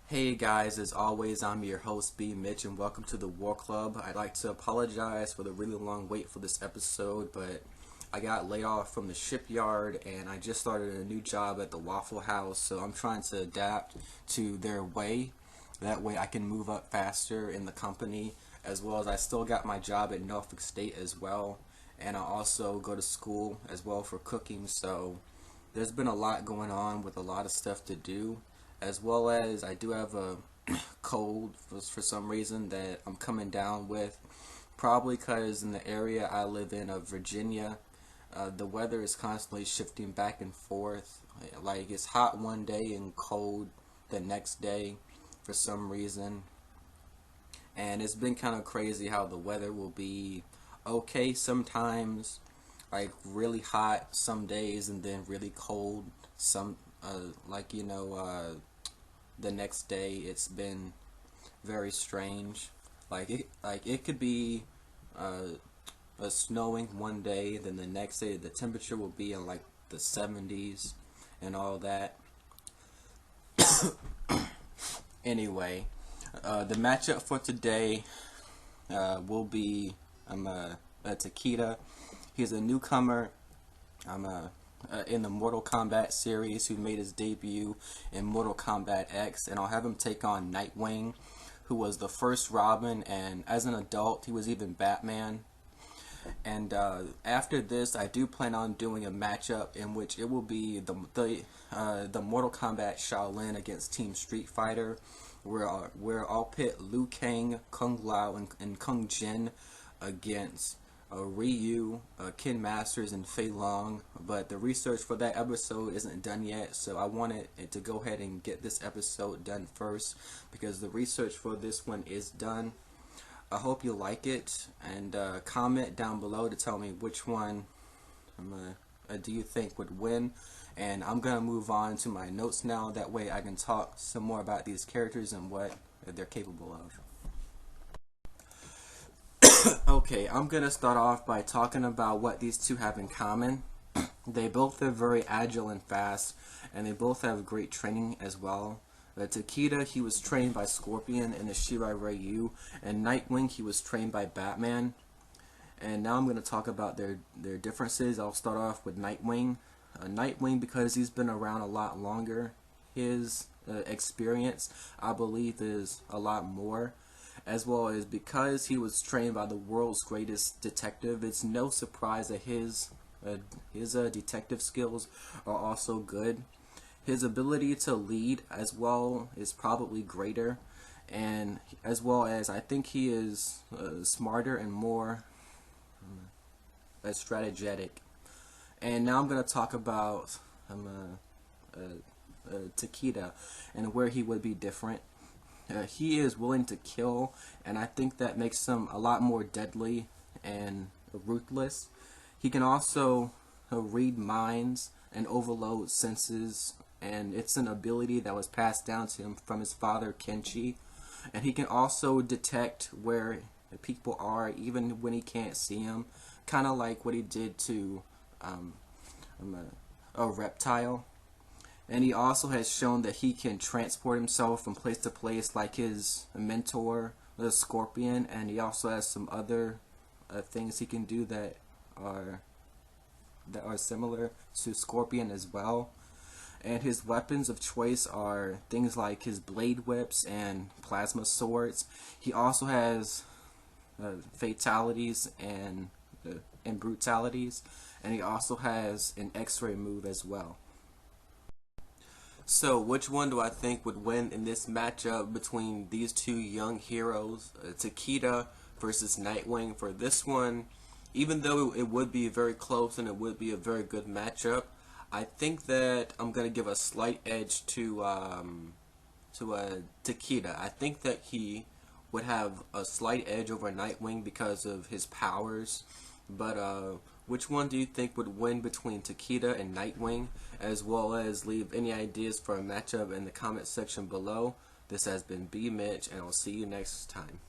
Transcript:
Hey guys, as always, I'm your host, B. Mitch, and welcome to the War Club. I'd like to apologize for the really long wait for this episode, but I got laid off from the shipyard and I just started a new job at the Waffle House, so I'm trying to adapt to their way. That way I can move up faster in the company, as well as I still got my job at Norfolk State as well, and I also go to school as well for cooking, so there's been a lot going on with a lot of stuff to do, as well as I do have a cold for some reason that I'm coming down with, probably because in the area I live in of Virginia, the weather is constantly shifting back and forth. Like it's hot one day and cold the next day for some reason, and it's been kind of crazy how the weather will be okay sometimes, like really hot some days, and then really cold some, like the next day. It's been very strange. Like it could be snowing one day, then the next day the temperature will be in like the 70s and all that. Anyway, the matchup for today will be Takeda. He's a newcomer in the Mortal Kombat series who made his debut in Mortal Kombat X, and I'll have him take on Nightwing, who was the first Robin, and as an adult he was even Batman. And after this, I do plan on doing a matchup in which it will be the Mortal Kombat Shaolin against Team Street Fighter, where I'll pit Liu Kang, Kung Lao, and Kung Jin against Ryu, Ken Masters, and Fei Long. But the research for that episode isn't done yet, so I wanted it to go ahead and get this episode done first because the research for this one is done. I hope you like it, and comment down below to tell me which one do you think would win. And I'm gonna move on to my notes now, that way I can talk some more about these characters and what they're capable of. Okay, I'm gonna start off by talking about what these two have in common. They both are very agile and fast, and they both have great training as well. Takeda, he was trained by Scorpion in the Shirai Ryu, and Nightwing, he was trained by Batman. And now I'm going to talk about their differences. I'll start off with Nightwing. Nightwing, because he's been around a lot longer, his experience, I believe, is a lot more. As well as because he was trained by the world's greatest detective, it's no surprise that his detective skills are also good. His ability to lead as well is probably greater, and as well as I think he is smarter and more strategic. And now I'm going to talk about Takeda and where he would be different. He is willing to kill, and I think that makes him a lot more deadly and ruthless. He can also read minds and overload senses, and it's an ability that was passed down to him from his father Kenshi. And he can also detect where people are even when he can't see them, kind of like what he did to a reptile. And he also has shown that he can transport himself from place to place like his mentor, the Scorpion, and he also has some other things he can do that are similar to Scorpion as well. And his weapons of choice are things like his blade whips and plasma swords. He also has fatalities and brutalities, and he also has an X-ray move as well. So, which one do I think would win in this matchup between these two young heroes, Takeda versus Nightwing? For this one, even though it would be very close and it would be a very good matchup, I think that I'm gonna give a slight edge to Takeda. I think that he would have a slight edge over Nightwing because of his powers. But which one do you think would win between Takeda and Nightwing? As well as leave any ideas for a matchup in the comment section below. This has been B Mitch, and I'll see you next time.